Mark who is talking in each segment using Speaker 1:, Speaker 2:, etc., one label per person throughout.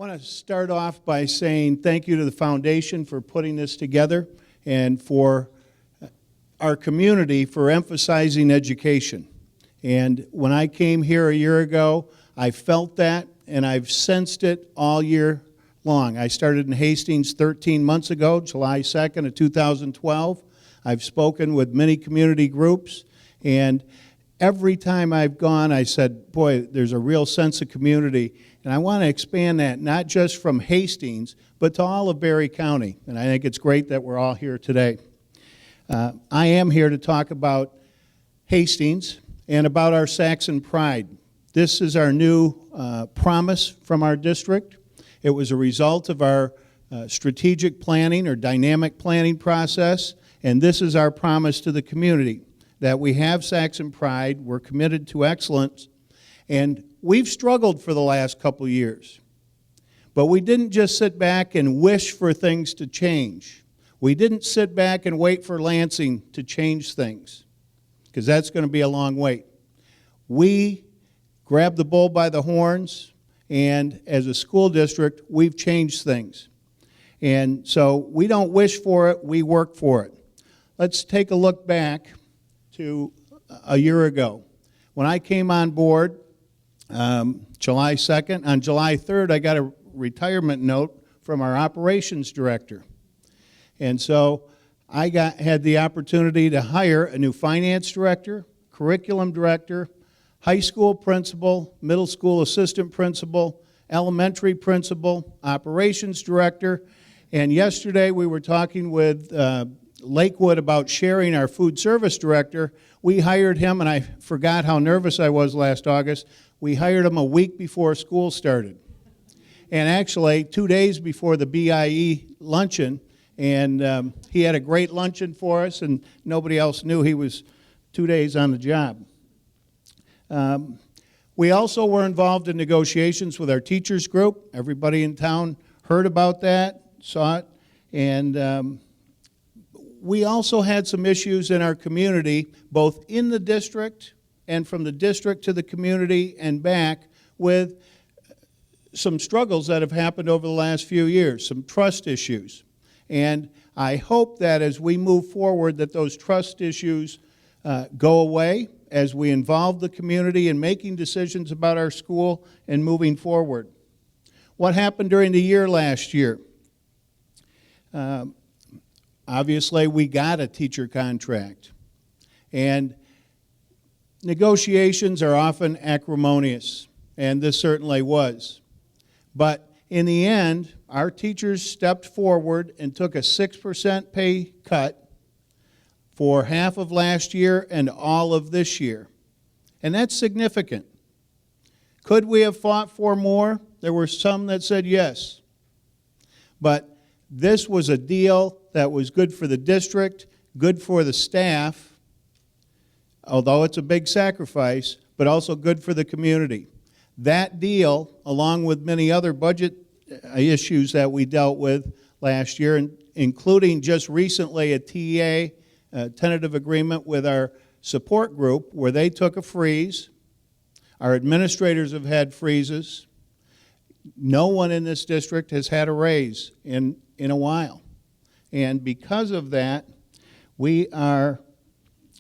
Speaker 1: I want to start off by saying thank you to the foundation for putting this together and for our community for emphasizing education. And when I came here a year ago, I felt that and I've sensed it all year long. I started in Hastings 13 months ago, July 2nd of 2012. I've spoken with many community groups, and every time I've gone, I said, boy, there's a real sense of community. And I want to expand that, not just from Hastings, but to all of Berry County. And I think it's great that we're all here today. I am here to talk about Hastings and about our Saxon Pride. This is our new promise from our district. It was a result of our strategic planning or dynamic planning process, and this is our promise to the community, that we have Saxon Pride, we're committed to excellence, and we've struggled for the last couple years. But we didn't just sit back and wish for things to change. We didn't sit back and wait for Lansing to change things, because that's going to be a long wait. We grabbed the bull by the horns, and as a school district, we've changed things. And so we don't wish for it, we work for it. Let's take a look back to a year ago. When I came on board, July 2nd, on July 3rd, I got a retirement note from our operations director. And so I had the opportunity to hire a new finance director, curriculum director, high school principal, middle school assistant principal, elementary principal, operations director, and yesterday we were talking with Lakewood about sharing our food service director. We hired him, and I forgot how nervous I was last August. We hired him a week before school started. And actually, 2 days before the BIE luncheon, and he had a great luncheon for us, and nobody else knew he was 2 days on the job. We also were involved in negotiations with our teachers group. Everybody in town heard about that, saw it, and we also had some issues in our community, both in the district and from the district to the community and back, with some struggles that have happened over the last few years, some trust issues. And I hope that as we move forward that those trust issues go away as we involve the community in making decisions about our school and moving forward. What happened during the year last year? Obviously, we got a teacher contract, and negotiations are often acrimonious, and this certainly was. But in the end, our teachers stepped forward and took a 6% pay cut for half of last year and all of this year, and that's significant. Could we have fought for more? There were some that said yes, but this was a deal that was good for the district, good for the staff, although it's a big sacrifice, but also good for the community. That deal, along with many other budget issues that we dealt with last year, including just recently a TEA, tentative agreement with our support group where they took a freeze. Our administrators have had freezes. No one in this district has had a raise in a while. And because of that, we are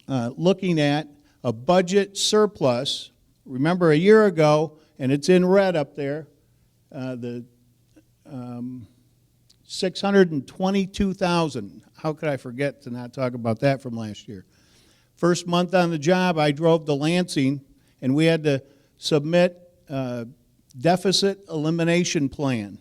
Speaker 1: looking at a budget surplus. Remember a year ago, and it's in red up there, the $622,000. How could I forget to not talk about that from last year? First month on the job, I drove to Lansing, and we had to submit a deficit elimination plan.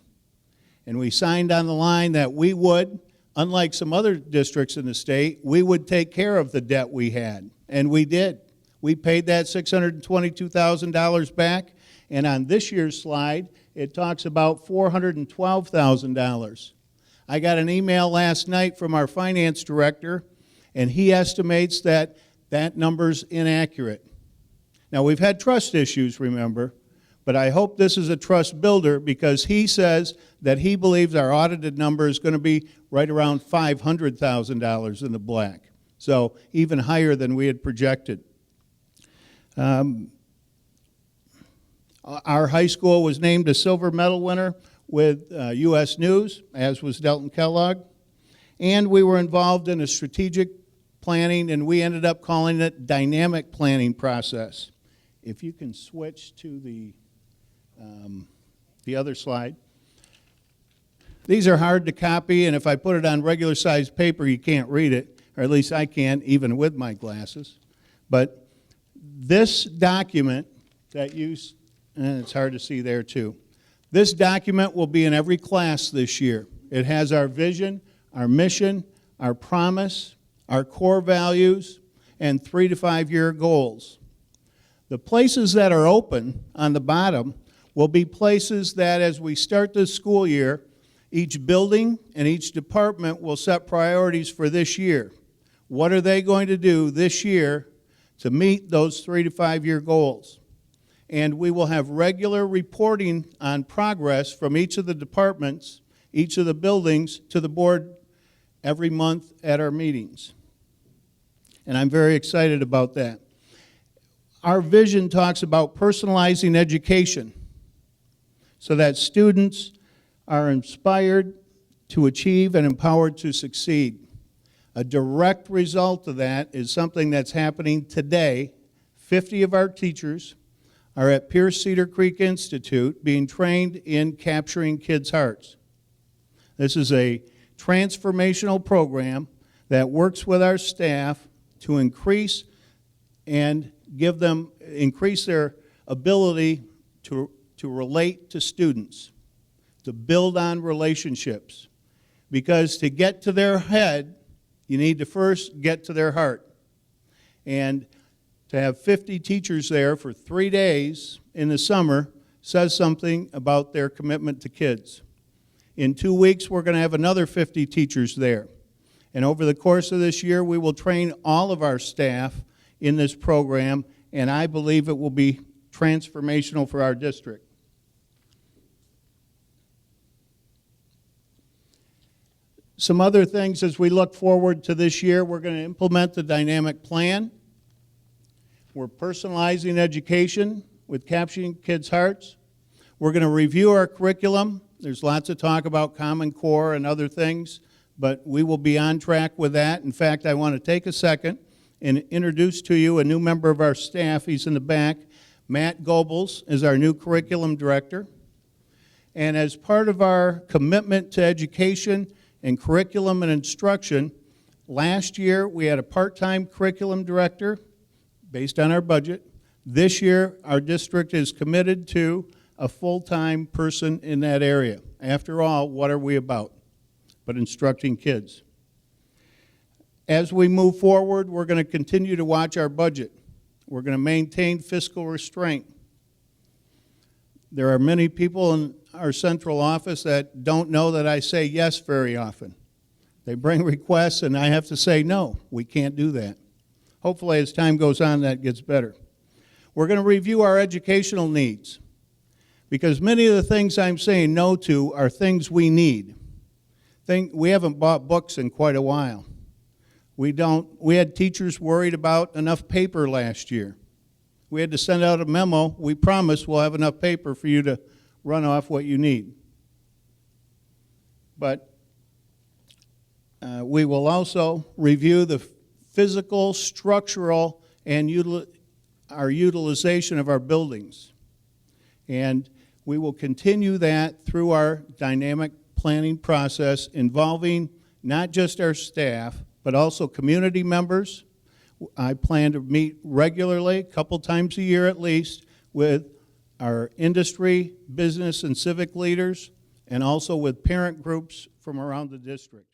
Speaker 1: And we signed on the line that we would, unlike some other districts in the state, we would take care of the debt we had. And we did. We paid that $622,000 back. And on this year's slide, it talks about $412,000. I got an email last night from our finance director, and he estimates that that number's inaccurate. Now, we've had trust issues, remember, but I hope this is a trust builder because he says that he believes our audited number is going to be right around $500,000 in the black, so even higher than we had projected. Our high school was named a silver medal winner with U.S. News, as was Delton Kellogg. And we were involved in a strategic planning, and we ended up calling it dynamic planning process. If you can switch to the other slide. These are hard to copy, and if I put it on regular sized paper, you can't read it, or at least I can't, even with my glasses. But this document that and it's hard to see there too. This document will be in every class this year. It has our vision, our mission, our promise, our core values, and 3 to 5 year goals. The places that are open on the bottom will be places that as we start this school year, each building and each department will set priorities for this year. What are they going to do this year to meet those 3 to 5 year goals? And we will have regular reporting on progress from each of the departments, each of the buildings, to the board every month at our meetings. And I'm very excited about that. Our vision talks about personalizing education so that students are inspired to achieve and empowered to succeed. A direct result of that is something that's happening today. 50 of our teachers are at Pierce Cedar Creek Institute being trained in capturing kids' hearts. This is a transformational program that works with our staff to increase their ability to relate to students, to build on relationships. Because to get to their head, you need to first get to their heart. And to have 50 teachers there for 3 days in the summer says something about their commitment to kids. In 2 weeks, we're going to have another 50 teachers there. And over the course of this year, we will train all of our staff in this program, and I believe it will be transformational for our district. Some other things as we look forward to this year, we're going to implement the dynamic plan. We're personalizing education with capturing kids' hearts. We're going to review our curriculum. There's lots of talk about Common Core and other things, but we will be on track with that. In fact, I want to take a second and introduce to you a new member of our staff. He's in the back. Matt Goebbels is our new curriculum director. And as part of our commitment to education and curriculum and instruction, last year we had a part-time curriculum director based on our budget. This year our district is committed to a full-time person in that area. After all, what are we about but instructing kids? As we move forward, we're going to continue to watch our budget. We're going to maintain fiscal restraint. There are many people in our central office that don't know that I say yes very often. They bring requests and I have to say no, we can't do that. Hopefully as time goes on that gets better. We're going to review our educational needs because many of the things I'm saying no to are things we need. We haven't bought books in quite a while. We had teachers worried about enough paper last year. We had to send out a memo. We promise we'll have enough paper for you to run off what you need. But we will also review the physical, structural, and our utilization of our buildings. And we will continue that through our dynamic planning process involving not just our staff, but also community members. I plan to meet regularly, a couple times a year at least, with our industry, business, and civic leaders, and also with parent groups from around the district.